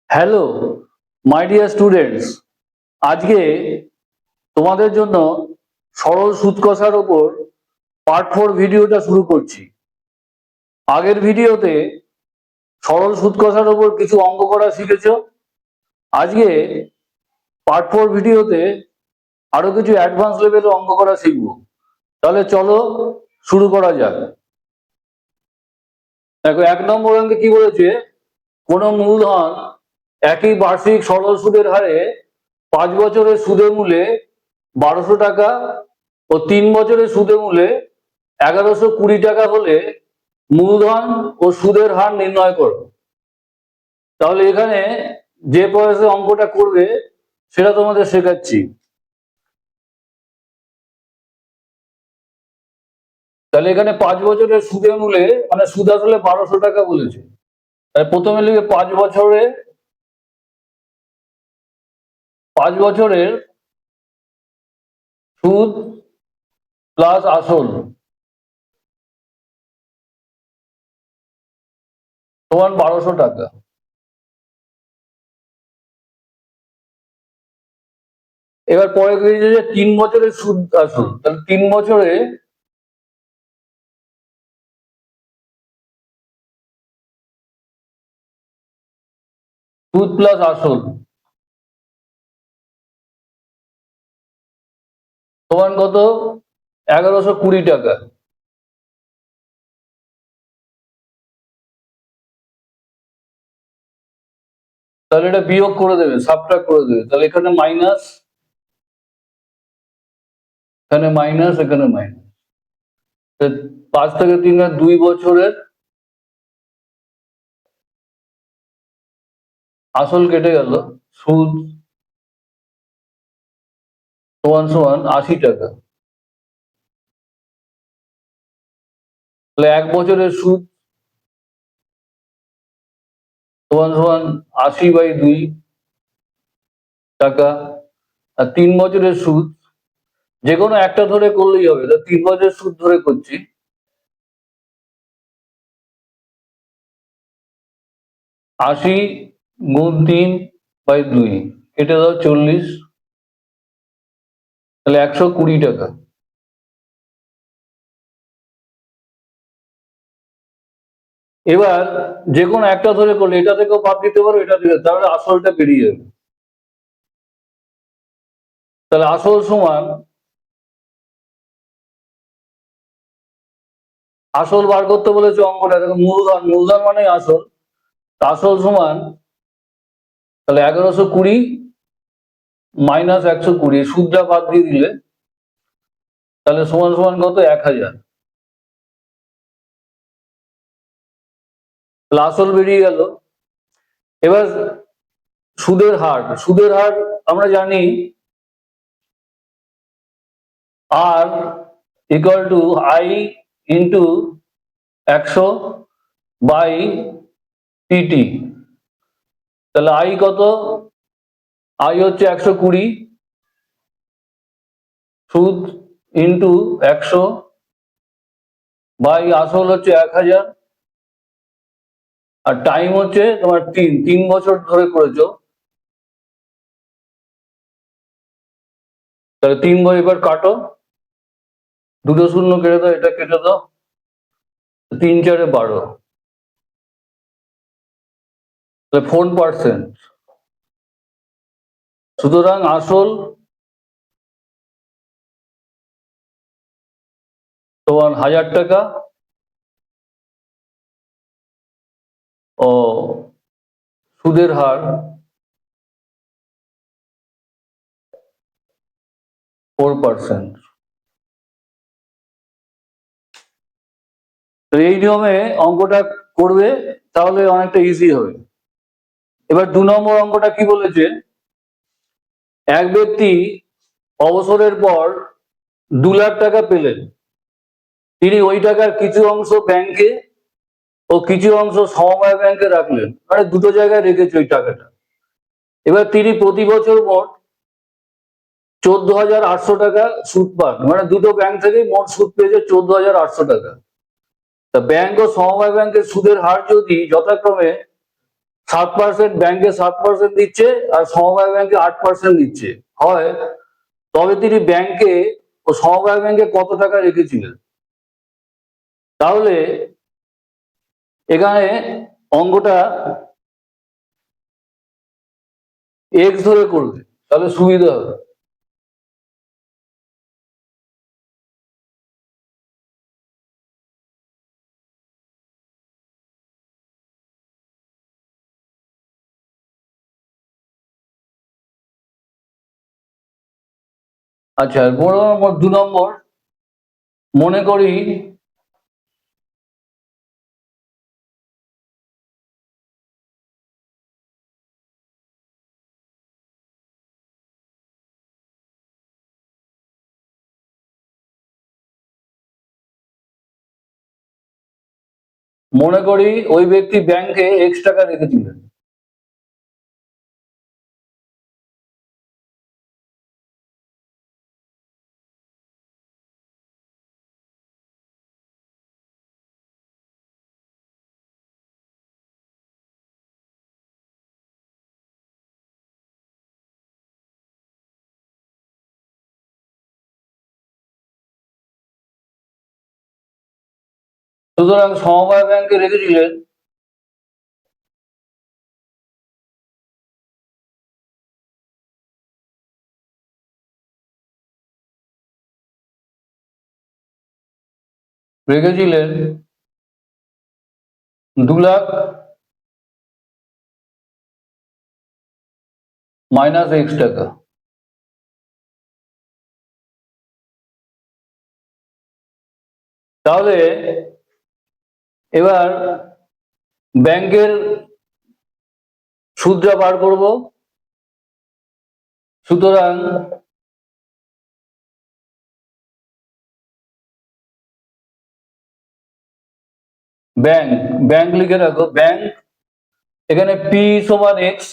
Hello my dear students, আজকে তোমাদের জন্য সরল সুদ কষার ওপর পার্ট 4 ভিডিওটা শুরু করছি। আগের ভিডিওতে সরল সুদ কষার ওপর কিছু অঙ্ক করা শিখেছো। আজকে পার্ট 4 ভিডিওতে আরো কিছু অ্যাডভান্স লেভেলে অঙ্ক করা শিখবো। তাহলে চলো শুরু করা যাক। দেখো, 1 নম্বর অঙ্কে কি বলেছে, কোনো মূলধন একই বার্ষিক সরল সুদের হারে 5 বছরের সুদে মূলে 1200 টাকা ও 3 বছরের সুদে মূলে 1120 টাকা হলে মূলধন ও সুদের হার নির্ণয় করো। তাহলে এখানে যে প্রসেসে অঙ্কটা করবে সেটা তোমাদের শেখাচ্ছি। তাহলে এখানে 5 বছরের সুদে মূলে মানে সুদ আসলে 1200 টাকা বলেছে। প্রথমে লিখে 5 বছরের সুদ প্লাস আসল সমান 1200 টাকা। এবার পরে দিয়েছে যে 3 বছরের সুদ আসল, তাহলে 3 বছরে সুদ প্লাস আসল সমান কত? 1120 টাকা। তাহলে এটা বিয়োগ করে দেবে, সাবট্রাক্ট করে দেবে। তাহলে এখানে মাইনাস, এখানে মাইনাস, এখানে মাইনাস। 5 থেকে 3 2 বছরের আসল কেটে গেল, সুদ সমান সমান 80 টাকা। তাহলে 1 বছরের সুদ সমান সমান 80/2 টাকা। আর 3 বছরের সুদ যে কোনো একটা ধরে করলেই হবে। 3 বছরের সুদ ধরে করছি, 80 গুণ 3/2 কেটে দাও 40, তাহলে 120 টাকা। এবার যে কোনো একটা ধরে করলে এটা থেকেও বাদ দিতে পারো, এটা থেকে, তাহলে আসলটা বেরিয়ে যাবে। তাহলে আসল সমান, আসল বার করতে বলেছে অঙ্কটা, দেখো মূলধন, মূলধন মানে আসল। আসল সমান, তাহলে 1120 মাইনাস 120, সুদটা বাদ দিয়ে দিলে তাহলে সমান সমান কত? 1000। তাহলে আসল বেরিয়ে গেল। এবার সুদের হার, সুদের হার আমরা জানি আর equal to I into 100/pt। তাহলে আই কত? আই হচ্ছে 120, সুদ ইন্টু 100 বাই আসল হচ্ছে 1000, আর টাইম হচ্ছে তোমার 3 বছর ধরে করেছো। তাহলে 3 বছর, এবার কাটো, দুটো শূন্য কেটে দাও, এটা কেটে দাও, 3 4 12, তাহলে 4%। সুতরাং আসল তোমার 1000 টাকা ও সুদের হার 4%। এই নিয়মে অঙ্কটা করবে, তাহলে অনেকটা ইজি হবে। এবার 2 নম্বর অঙ্কটা কি বলেছে, এক ব্যক্তি অবসরের পর 2 লাখ টাকা পেলেন। তিনি ওই টাকার কিছু অংশ ব্যাংকে ও কিছু অংশ সমবায় ব্যাংকে রাখলেন, মানে দুটো জায়গায় রেখেছে ওই টাকাটা। এবার তিনি প্রতি বছর মোট 14,800 টাকা সুদ পান, মানে দুটো ব্যাংক থেকেই মোট সুদ পেয়েছে 14,800 টাকা। তা ব্যাংক ও সমবায় ব্যাংকের সুদের হার যদি যথাক্রমে 7% ব্যাংকে 7% দিচ্ছে আর সমবায় ব্যাংকে 8% দিচ্ছে হয়, তবে তিনি ব্যাংকে ও সমবায় ব্যাংকে কত টাকা রেখেছিলেন? তাহলে এখানে অঙ্কটা এক্স ধরে করবে, তাহলে সুবিধা হবে। আচ্ছা, 2 নম্বর, মনে করি ওই ব্যক্তি ব্যাংকে এক্স টাকা রেখেছিলেন। সুতরাং সমবায় ব্যাংকে রেখেছিলেন রেখেছিলেন 2 লাখ মাইনাস এক্স টাকা। তাহলে এবার ব্যাংকের সুদটা বার করব। সুতরাং ব্যাংক লিখে রাখো, ব্যাংক, এখানে পি সমান এক্স,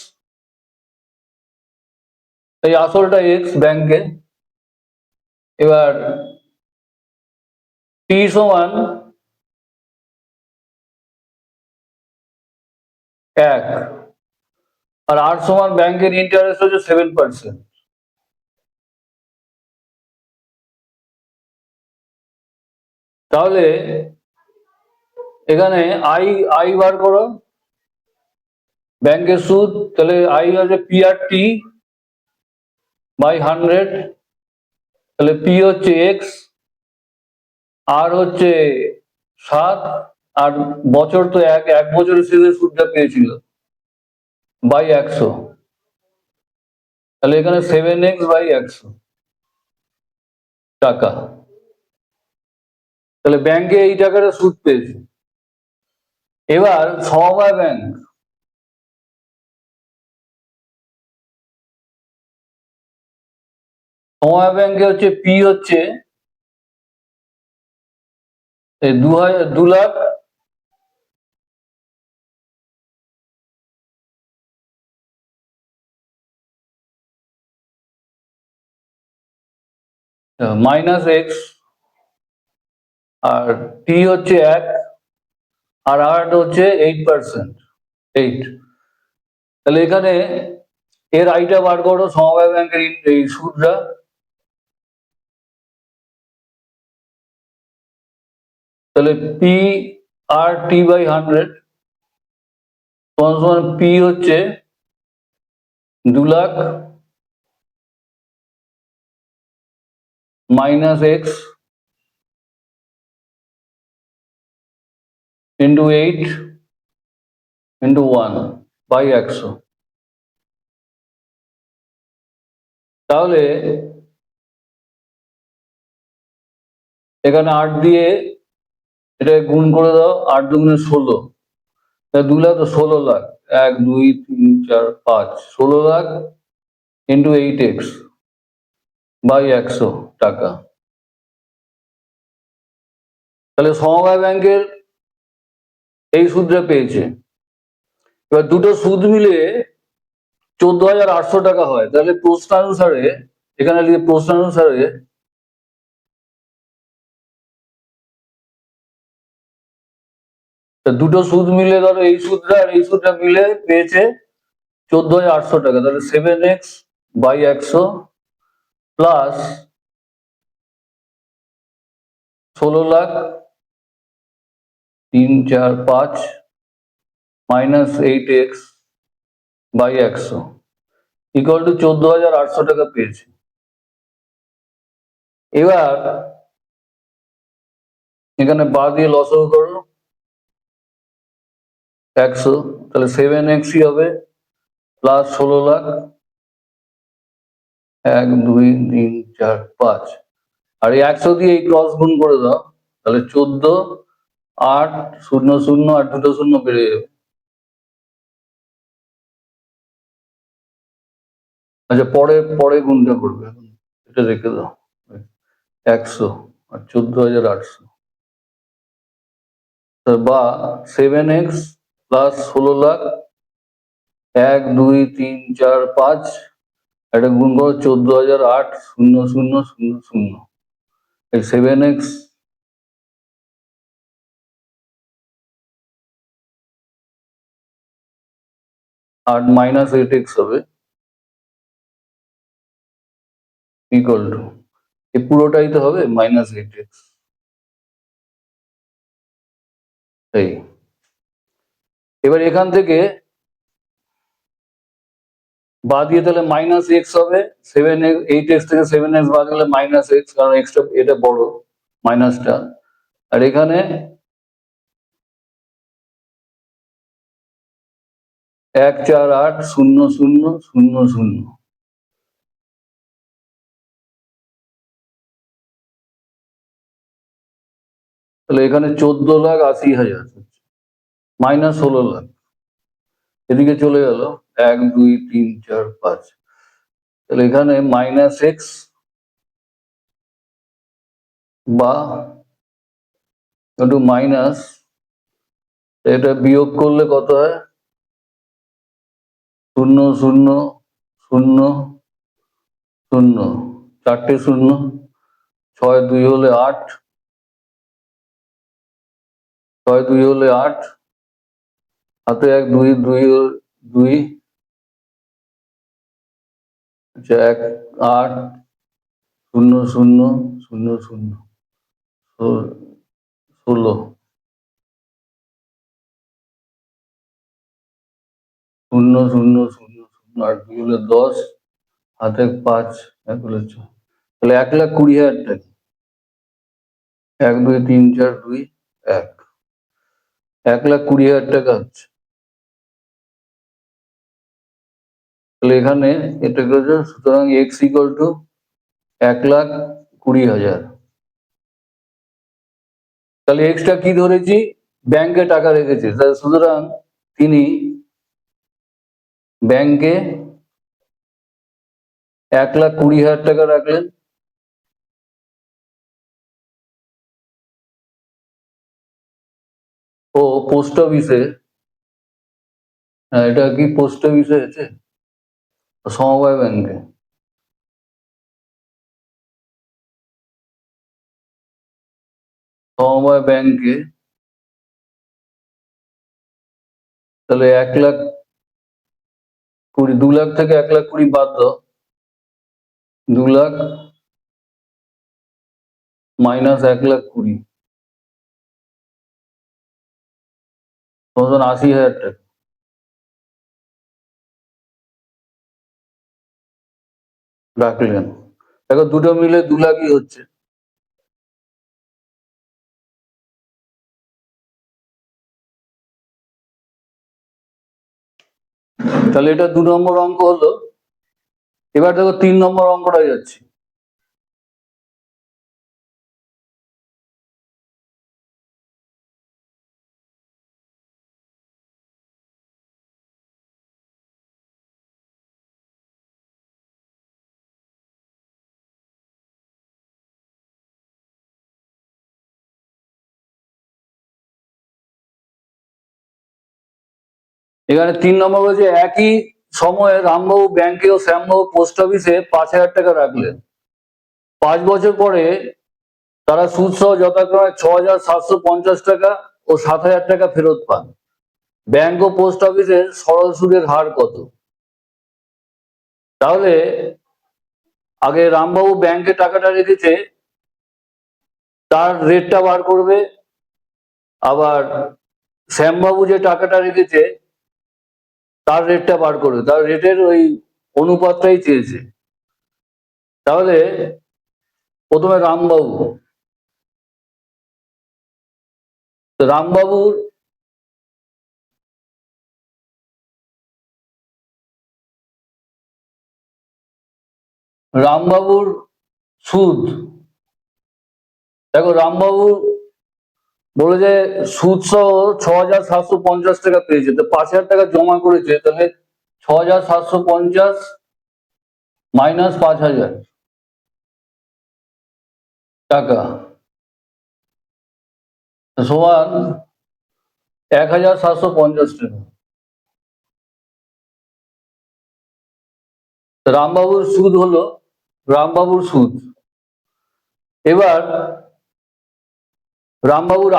এই আসলটা এক্স ব্যাংকে। এবার টি সমান 1 আর আর সমান ব্যাংকের ইন্টারেস্ট হচ্ছে 7%। তাহলে এখানে আই আই বার করো, ব্যাংকের সুদ, তাহলে আই হচ্ছে পি আর টি বাই 100, তাহলে পি হচ্ছে এক্স, আর হচ্ছে 7, আর বছর তো এক বছরের শেষে সুদটা পেয়েছিল বাই 100, তাহলে এখানে 7x বাই 100 টাকা। তাহলে ব্যাংকে এই টাকাটা সুদ পেয়েছে। এবার সমবায় ব্যাংকে হচ্ছে পি হচ্ছে 2 লাখ মাইনাস এক্স, আর টি হচ্ছে 1, আর আর হচ্ছে 8%, 8। তাহলে এখানে এর আইটা বার করো, সমবায় ব্যাংকের এই সুদটা। তাহলে পি আর টি বাই 100 সমান পি হচ্ছে 2 lakh minus x into 8 into 1 by 100। তাহলে এখানে 8 দিয়ে এটা গুণ করে দাও, 8 দুগুণে 16, 2 লাখ তো 16 lakh, 1 2 3 4 5, 16 lakh into 8x by 100 টাকা। তাহলে সমবায় ব্যাংকের এই সুদটা পেয়েছে। এবার দুটো সুদ মিলে 14,800 টাকা হয়। তাহলে প্রশ্নানুসারে, এখানে লিখে প্রশ্নানুসারে দুটো সুদ মিলে ধরো এই সুদটা আর এই সুদটা মিলে পেয়েছে 14,800 টাকা। তাহলে 7x by 100 plus 16 lakh 3 4 5 minus 8x by 100 equal to 14,800 টাকা পেয়েছে। এবার এখানে বার দিয়ে লসাগু করো 100, তাহলে 7x হবে প্লাস 16 লাখ 1 2 3 4 5, আর এই 100 দিয়ে এই ক্রস গুণ করে দাও, তাহলে 14 8 0 0 আর দুটো শূন্য বেড়ে যাবে। আচ্ছা পরে পরে গুণটা করবে, এটা রেখে দাও। 100 আর 14,800 বা 7x প্লাস 16 লাখ 1 2 3 4 5, এটা গুণ করো 14,008 0 0 0 0, এই 7x আর মাইনাস 8x হবে ইকুয়াল টু, এই পুরোটাই তো হবে মাইনাস 8x। এই এবার এখান থেকে বাদ দিয়ে তাহলে মাইনাস এক্স হবে, 8x থেকে 7x বাদ গেলে মাইনাস এক্স, কারণ এক্সটা এটা বড় মাইনাসটা, আর এখানে 1 4 8 0 0 0 0, তাহলে এখানে 14,80,000 মাইনাস 16 লাখ, এদিকে চলে গেল 1 2 3 4 5, তাহলে এখানে মাইনাস এক্স বা একটু মাইনাস, এটা বিয়োগ করলে কত হয় 0 0 0 0, চারটে শূন্য, 6 2 হলে 8, 6 2 হলে 8, হাতে 1 2 2 2, আচ্ছা 1 8 0 0 0 0 16, 0 0 0 0 আর 2 হলে 10, হাতে 5 1 হলে 6, তাহলে 1,20,000 টাকা। 1 2 3 4 2 1, 1,20,000 টাকা হচ্ছে। তাহলে এখানে এটা করেছে, সুতরাং এক্স ইকুয়াল টু 1,20,000। তাহলে এক্সটা কি ধরেছি, ব্যাংকে টাকা রেখেছে, সুতরাং তিনি ব্যাংকে 1,20,000 টাকা রাখলেন। ও পোস্ট অফিসে, এটা কি পোস্ট অফিসে আছে, সমবায় ব্যাংকে, সমবায় ব্যাংকে, তাহলে 1,20,000 2 লাখ থেকে 1,20,000 বাদ দাও, 2 লাখ মাইনাস 1,20,000 তখন 80,000 টাকা রাখলেন। এখন দুটো মিলে 2 লাখই হচ্ছে। তাহলে এটা 2 নম্বর অঙ্ক হলো। এবার দেখো 3 নম্বর অঙ্কটা যাচ্ছি। এখানে 3 নম্বর বলছে, একই সময়ে রামবাবু ব্যাংকে ও শ্যামবাবু পোস্ট অফিসে 5,000 টাকা রাখলেন। 5 বছর পরে তারা সুদ সহ যথাক্রমে 6,750 টাকা ও 7,000 টাকা ফেরত পান। ব্যাংক ও পোস্ট অফিসের সরল সুদের হার কত? তাহলে আগে রামবাবু ব্যাংকে টাকাটা রেখেছে, তার রেটটা বার করবে, আবার শ্যামবাবু যে টাকাটা রেখেছে তার রেটটা বার করবে, তার রেটের ওই অনুপাতটাই চেয়েছে। তাহলে প্রথমে রামবাবু, রামবাবুর রামবাবুর সুদ, দেখো রামবাবু বলে যে সুদ সহ 6,750 টাকা পেয়েছে, তো 5,000 টাকা জমা করেছে, তাহলে 6,750 মাইনাস 5,000 টাকা সমান 1,750 টাকা। রামবাবুর সুদ হলো রামবাবুর সুদ। এবার রামবাবুর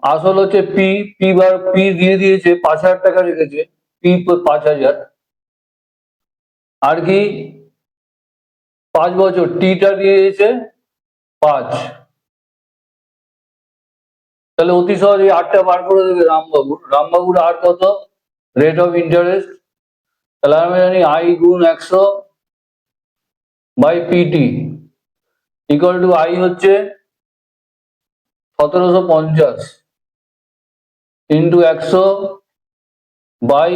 আসল হচ্ছে পি, পি দিয়ে দিয়েছে 5,000 টাকা রেখেছে, পি 5,000, আর কি 5 বছর, টিটা দিয়ে দিয়েছে 5। তাহলে অতি সহজে 8টা বার করে দেবে রামবাবুর আর কত, রেট অফ ইন্টারেস্ট। তাহলে আমি জানি আই গুণ 100 by PT equal to I হচ্ছে 1,750 ইন্টু 100 বাই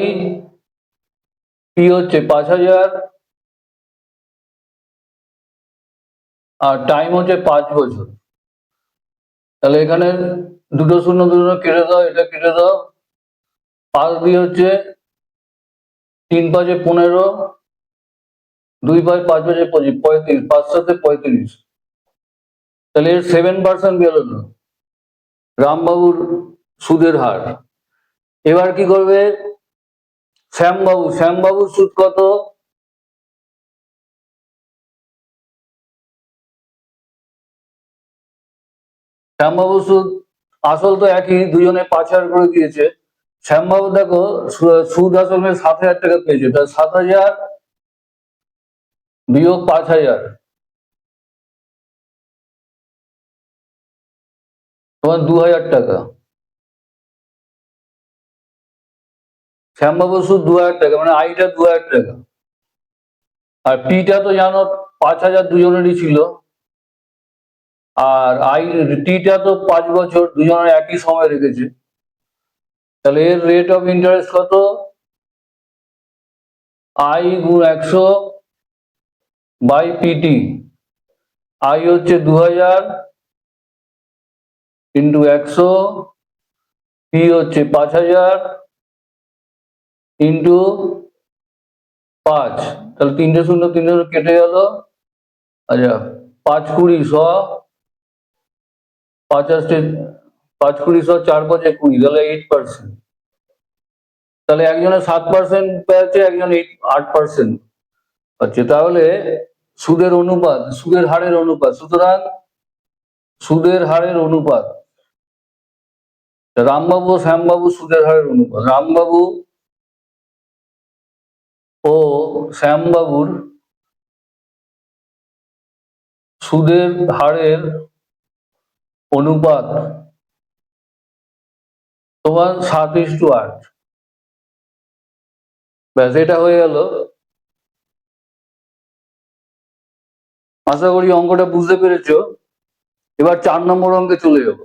পি হচ্ছে 5,000 আর টাইম হচ্ছে 5 বছর। তাহলে এখানে দুটো শূন্য কেটে দাও, এটা কেটে দাও, 5 দিয়ে হচ্ছে 3 5 15, 2 5 5 5 25, 35, 5 7 35। তাহলে এর 7% বেরোলো রামবাবুর সুদের হার। এবার কি করবে শ্যামবাবুর সুদ কত? শ্যামবাবুর সুদ আসল তো একই, দুজনে 5,000 করে দিয়েছে। শ্যামবাবু দেখো সুদ আসল 7,000 টাকা পেয়েছে, তাহলে 7,000 বিয়োগ 5,000 তোমার 2,000 টাকা। শ্যামবাবুর সুদ 2,000 টাকা, মানে আইটা 2,000 টাকা, আর পিটা তো জানো 5,000 দুজনেরই ছিল, আর টিটা তো 5 বছর, দুজনের একই সময় রেখেছে। তাহলে এর রেট অফ ইন্টারেস্ট কত? আই গুণ 100 বাই পিটি, আই হচ্ছে 2,000 ইন্টু 100, পি হচ্ছে 5,000 ইন্টু 5। তাহলে 3 শূন্য কেটে গেল। আচ্ছা 5 20 100, 50 5 20 100, 4 5 20, তাহলে 8%। তাহলে একজনের 7% পেয়েছে, একজন 8% পাচ্ছে। তাহলে সুদের হারের অনুপাত, সুতরাং সুদের হারের অনুপাত রামবাবু ও শ্যামবাবু সুদের হারের অনুপাত, রামবাবু ও শ্যামবাবুর সুদের হারের অনুপাত তোমার 7:8। ব্যাস, এটা হয়ে গেল। আশা করি অঙ্কটা বুঝতে পেরেছো। এবার 4 নম্বর অঙ্কে চলে যাবো।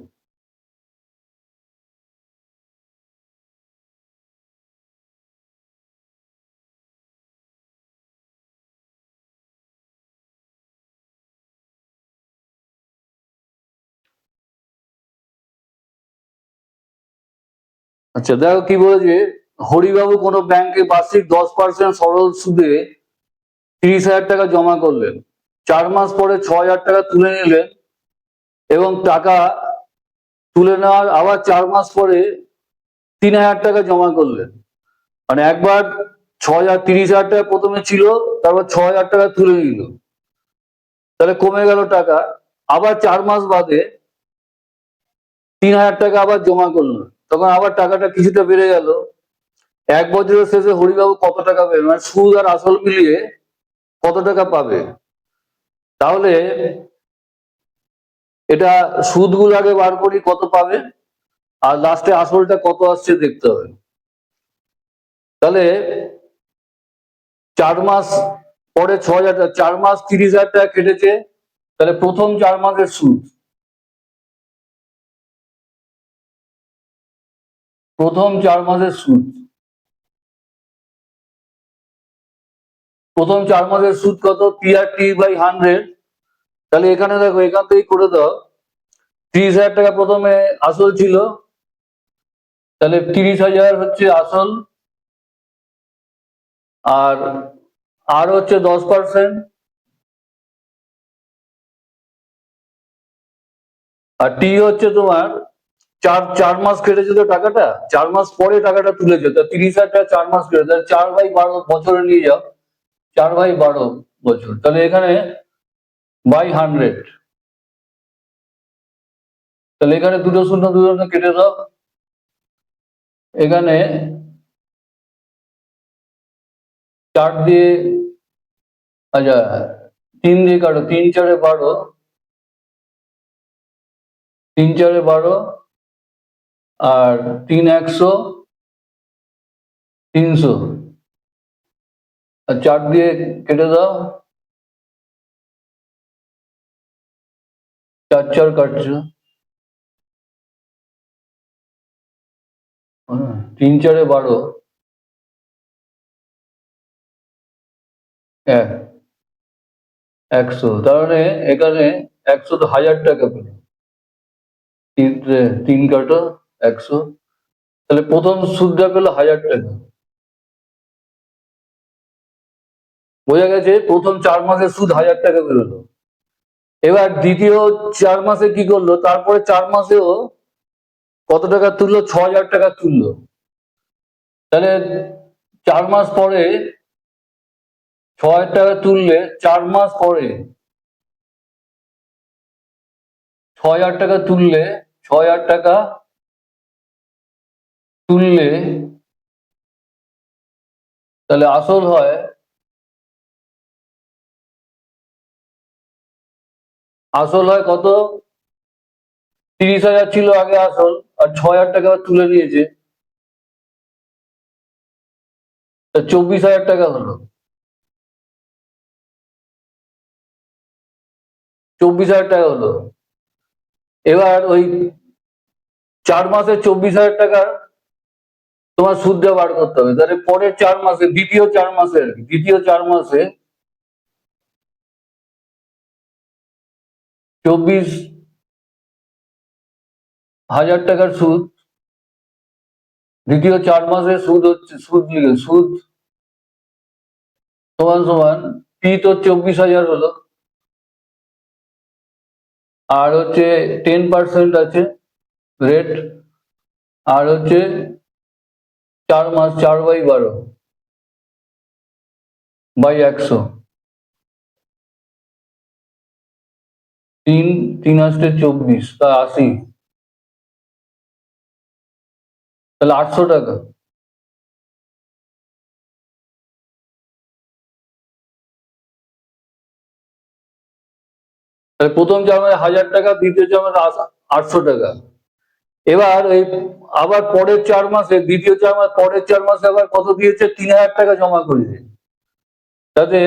আচ্ছা দেখো কি বলেছে, হরিবাবু কোনো ব্যাংকে বার্ষিক 10% সরল সুদে 30,000 টাকা জমা করলেন, 4 মাস পরে 6,000 টাকা তুলে নিলেন, এবং টাকা তুলে নেওয়ার আবার 4 মাস পরে 3,000 টাকা জমা করলেন। মানে একবার 30,000 টাকা প্রথমে ছিল, তারপর 6,000 টাকা তুলে নিল, তাহলে কমে গেল টাকা। আবার 4 মাস বাদে 3,000 টাকা আবার জমা করলো, তখন আবার টাকাটা কিছুটা বেড়ে গেল। 1 বছরের শেষে হরিবাবু কত টাকা পাবে, মানে সুদ আর আসল মিলিয়ে কত টাকা পাবে? তাহলে এটা সুদগুলো আগে বার করি কত পাবে, আর লাস্টে আসলটা কত আসছে দেখতে হবে। তাহলে 4 মাস পরে 6,000 টাকা, 4 মাস 30,000 টাকা কেটেছে, তাহলে প্রথম 4 মাসের সুদ, প্রথম 4 মাসের সুদ, প্রথম 4 মাসের সুদ কত? PRT/100। তাহলে এখানে দেখো, এখান থেকেই করে দাও। 30,000 টাকা প্রথমে আসল ছিল, তাহলে 30,000 হচ্ছে আসল, আর আর হচ্ছে 10%, আর টি হচ্ছে তোমার 4 মাস কেটেছে তো টাকাটা, 4 মাস পরে টাকাটা তুলেছে, তা 30,000 টাকা 4 মাস কেটে, তাহলে 4/12 বছরে নিয়ে যাও, 4/12 বছর, তাহলে এখানে বাই 100। তাহলে এখানে দুটো শূন্য দুটো শূন্য কেটে দাও, এখানে 4 দিয়ে, আচ্ছা 3 দিয়ে কাটো, 3×4=12, 3×4=12, আর 3×100 300, আর 4 দিয়ে কেটে দাও, 4×4 কাটছো, 3×4=12, 100, তাহলে এখানে 100 তো 1,000 টাকা পেল, 3 কাটো 100, তাহলে প্রথম সুদটা পেলো 1,000 টাকা। বোঝা গেছে, প্রথম 4 মাসের সুদ 1,000 টাকা বেরোলো। এবার দ্বিতীয় 4 মাসে কি করলো, তারপরে 4 মাসেও কত টাকা তুললো? 6,000 টাকা তুললো। তাহলে 4 মাস পরে 6,000 টাকা তুললে, 4 মাস পরে 6,000 টাকা তুললে, 6,000 টাকা তুললে, তাহলে আসল হয়, আসল হয় কত? 30,000 ছিল আগে আসল, আর 6,000 টাকা তুলে নিয়েছে, 24,000 টাকা হলো, 24,000 টাকা হলো। এবার ওই 4 মাসে 24,000 টাকার তোমার সুদটা বার করতে হবে। তাহলে পরের 4 মাসে, দ্বিতীয় 4 মাসে আর কি, দ্বিতীয় 4 মাসে 24,000 টাকার সুদ, দ্বিতীয় 4 মাসের সুদ হচ্ছে, সুদ সমান সমান পি তো 24,000 হলো, আর হচ্ছে 10% আছে রেট, আর হচ্ছে 4 মাস, 4/12/100, 3 3 × 8 = 24, তা 80, তাহলে 800 টাকা। তাহলে প্রথম 4 মাসে 1,000 টাকা, দ্বিতীয় 4 মাসে 800 টাকা। এবার ওই আবার পরের 4 মাসে, দ্বিতীয় 4 মাস পরের 4 মাসে আবার কত দিয়েছে? 3,000 টাকা জমা করেছে। তাতে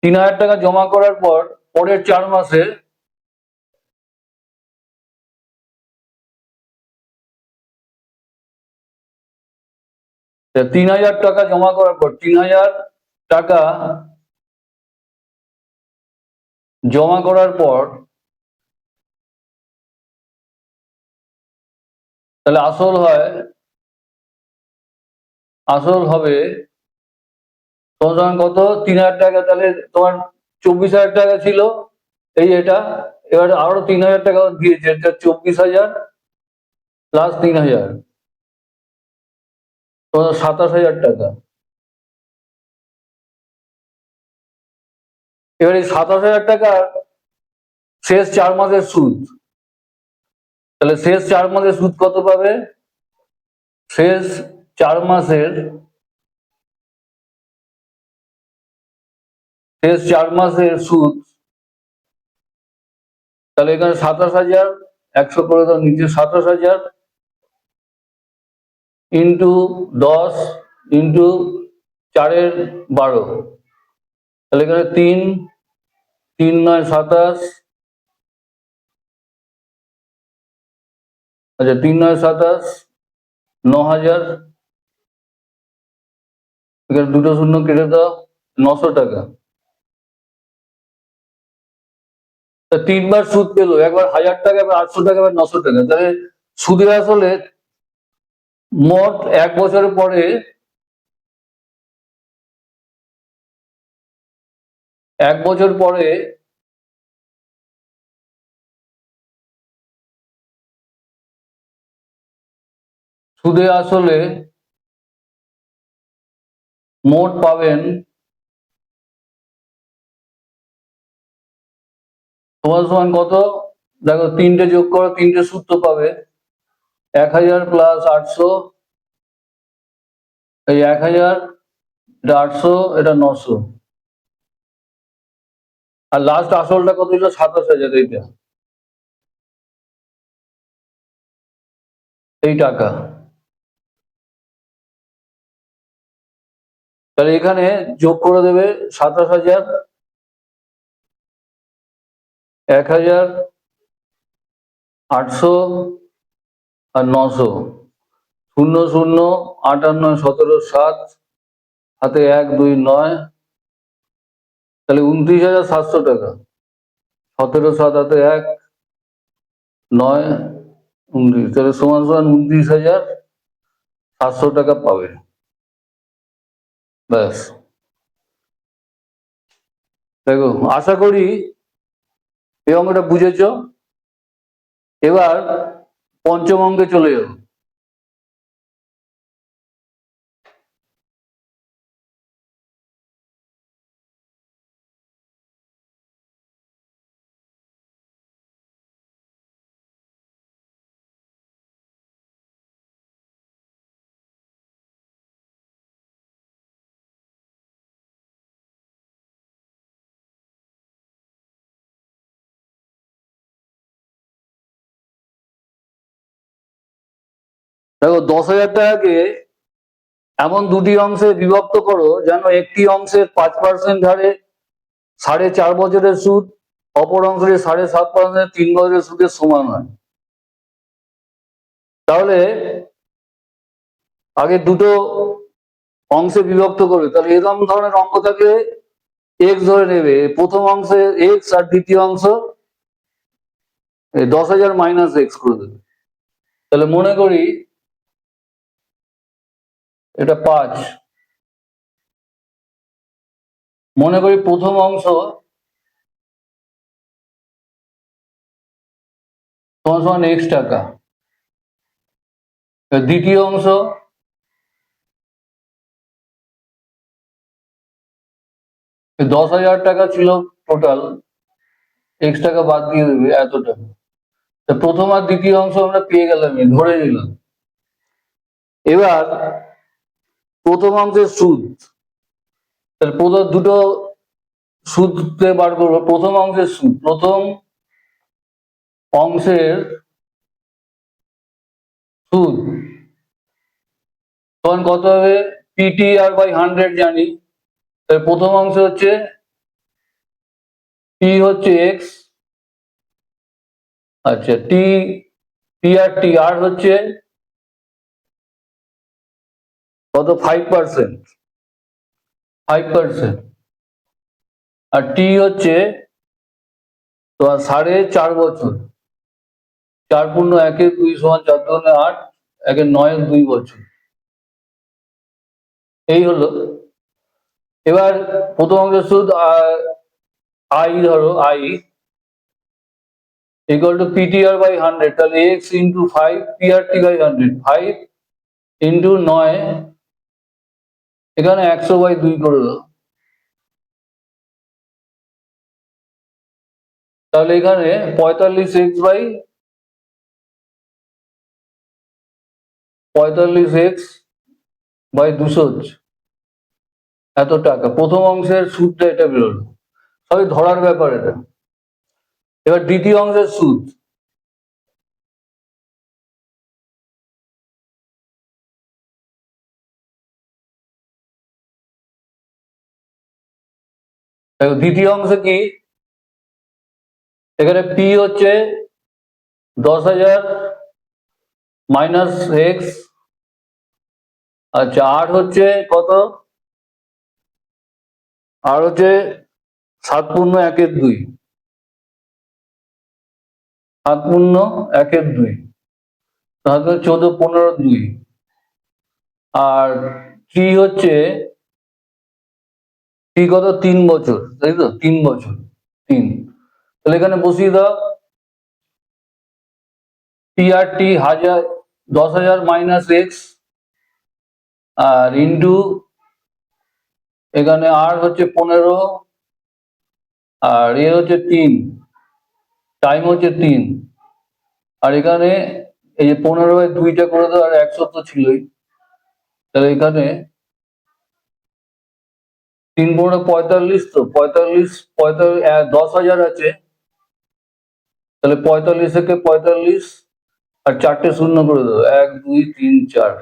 3,000 টাকা জমা করার পর পরের 4 মাসে তিন হাজার টাকা জমা করার পর 3,000 টাকা জমা করার পর, তাহলে আসল হয়, আসল হবে তোমার কত? 3,000 টাকা, তাহলে তোমার 24,000 টাকা ছিল এই এটা, এবার আরো 3,000 টাকা দিয়েছে, 24,000 প্লাস 3,000, তোমার 27,000 টাকা। এবার এই 27,000 টাকা শেষ 4 মাসের সুদ, তাহলে শেষ 4 মাসের সুদ কত পাবে? শেষ 4 মাসের সুদ, তাহলে এখানে 27,100 করে দাও নিচে, 27,000 ইন্টু 10 ইন্টু 4/12, তাহলে এখানে 3 9 27, আচ্ছা 3 9 27, 9,000, এখানে দুটো শূন্য কেটে দাও, 900 টাকা। 3বার সুদ পেলো, একবার 1000 টাকা, এবার 800 টাকা, এবার 900 টাকা। তাহলে সুদের আসলে মোট 1 বছরের পরে 1 বছর পরে সুদে আসলে মোট পাবেন সমান সমান কত? দেখো 3টে যোগ করো, 3টে সূত্র পাবে। 1000 প্লাস 800, এই 1000, এটা 800, এটা 900, আর লাস্ট আসলটা কত ছিল? 27,000, এইটা, এই টাকা। তাহলে এখানে যোগ করে দেবে 27,000, 1000, 800 আর 900, 0 0 58 17 7, হাতে 1 2 9, তাহলে 29,700 টাকা। 17 7 হাতে 1 9 19, তাহলে সমান সমান 29,700 টাকা পাবে। ব্যাস, দেখো আশা করি এই অঙ্কটা বুঝেছ। এবার পঞ্চম অঙ্কে চলে যাবো। দেখো 10,000 টাকাকে এমন দুটি অংশে বিভক্ত করো যেন একটি অংশের 5% হারে 4.5 বছরের সুদ, অপর অংশের 7.5% 3 বছরের সুদের সমান হয়। তাহলে আগে দুটো অংশে বিভক্ত করবে, তাহলে এরকম ধরনের অঙ্ক থাকলে এক্স ধরে নেবে, প্রথম অংশে এক্স আর দ্বিতীয় অংশ 10,000 মাইনাস এক্স করে দেবে। তাহলে মনে করি এটা 5, মনে করি প্রথম অংশ সমান সমান এক্স টাকা, দ্বিতীয় অংশ 10,000 টাকা ছিল টোটাল, এক্স টাকা বাদ দিয়ে দেবে এত টাকা। প্রথম আর দ্বিতীয় অংশ আমরা পেয়ে গেলাম, ধরে নিলাম। এবার প্রথম অংশের সুদ, তাহলে প্রথম দুটো সুদ বার করবো। প্রথম অংশের সুদ, প্রথম অংশের সুদ তখন কত হবে? PTR বাই 100 জানি। তাহলে প্রথম অংশ হচ্ছে P হচ্ছে এক্স, আচ্ছা PRT, আর হচ্ছে কত? 5%, আর টি হচ্ছে তোমার 4.5 বছর, 4 পূর্ণ 1 2 সমান 4 2 8, 1 9 2 বছর। এই হলো। এবার প্রথম অংশের সুদ আই ধরো, I equal to PTR by 100, তাহলে x into 5 PRT by 100, 5 into 9, এখানে 100 বাই 2 করে দাও, তাহলে এখানে 45x বাই 45x বাই 200 হচ্ছে এত টাকা। প্রথম অংশের সুদটা এটা বেরোলো, সবই ধরার ব্যাপার এটা। এবার দ্বিতীয় অংশের সুদ, দ্বিতীয় অংশে কি, এখানে পি হচ্ছে 10,000 মাইনাস এক্স, আচ্ছা আর হচ্ছে কত, আর হচ্ছে 7 পূর্ণ 1/2, 7 পূর্ণ 1/2, তাহলে 14, 15, 2, আর টি হচ্ছে টি কত, 3 বছর, তাই তো, 3 বছর, 3, তাহলে এখানে বসিয়ে দাও টি আর টি 10,000 মাইনাস এক্স আর ইন্টু এখানে আর হচ্ছে 15 আর এ হচ্ছে 3, টাইম হচ্ছে 3, আর এখানে এই যে 15/2টা করে দাও, আর 100 তো ছিলই, তাহলে এখানে 3 15 45, তো 45 10,000 আছে, তাহলে 45 থেকে 45 আর 4টে শূন্য করে দাও, 1 2 3 4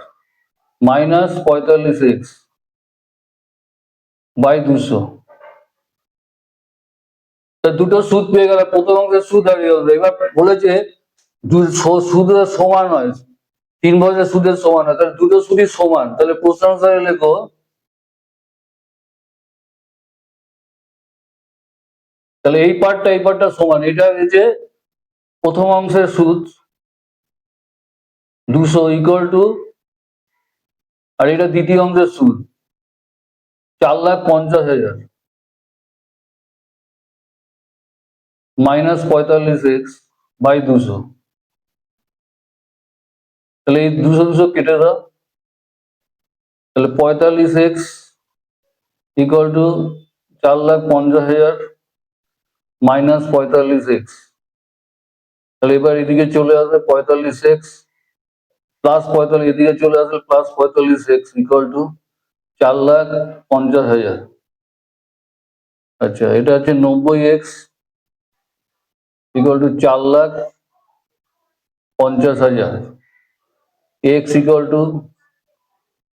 মাইনাস 45x বাই 200, দুটো সুদ পেয়ে গেলে। প্রথম অংশের সুদ হারিয়ে যাবে। এবার বলেছে সুদের সমান হয়, 3 বছরের সুদের সমান হয়, তাহলে দুটো সুদই সমান, তাহলে প্রশ্ন অনুসারে লেখো তাহলে এই পার্টটা সমান, এটা হচ্ছে প্রথম অংশের সুদ 200 ইকুয়াল টু, আর এটা দ্বিতীয় অংশের সুদ 4,50,000 মাইনাস 45x বাই 200, তাহলে এই 200 200 কেটে দাও, তাহলে 45x equal to 4,50,000 minus 45x, তাহলে এবার এদিকে চলে আসবে 45x প্লাস 45, এদিকে চলে আসবে প্লাস 45x ইকুয়াল টু 4,50,000। আচ্ছা এটা হচ্ছে 90x equal to 4,50,000, x equal to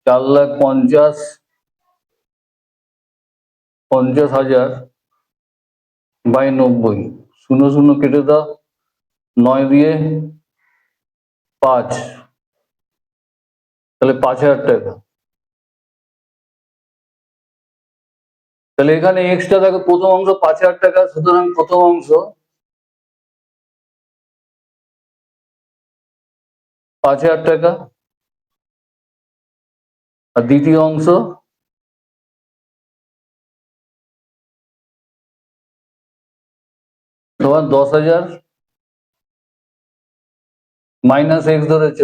4,50,000 by 90, 0 0 কেটে দাও, 9 দিয়ে 5, তাহলে 5,000 টাকা। তাহলে এখানে এক্সট্রা দেখো, প্রথম অংশ 5,000 টাকা, সুতরাং প্রথম অংশ 5,000 টাকা, আর দ্বিতীয় অংশ তোমার 10,000 মাইনাস এক্স ধরেছ,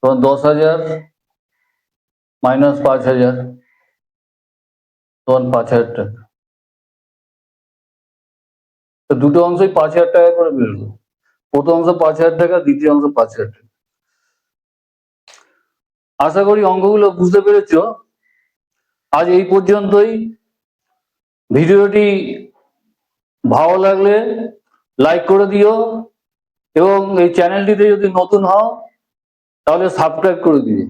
তোমার 10,000 মাইনাস 5,000, তোমার 5,000 টাকা। তো দুটো অংশই 5,000 টাকা করে বেরোলো, প্রথম অংশ 5,000 টাকা, দ্বিতীয় অংশ 5,000 টাকা। আশা করি অঙ্কগুলো বুঝতে পেরেছো। আজ এই পর্যন্তই। ভিডিওটি ভালো লাগলে লাইক করে দিও, এবং এই চ্যানেলটিতে যদি নতুন হও তাহলে সাবস্ক্রাইব করে দিও।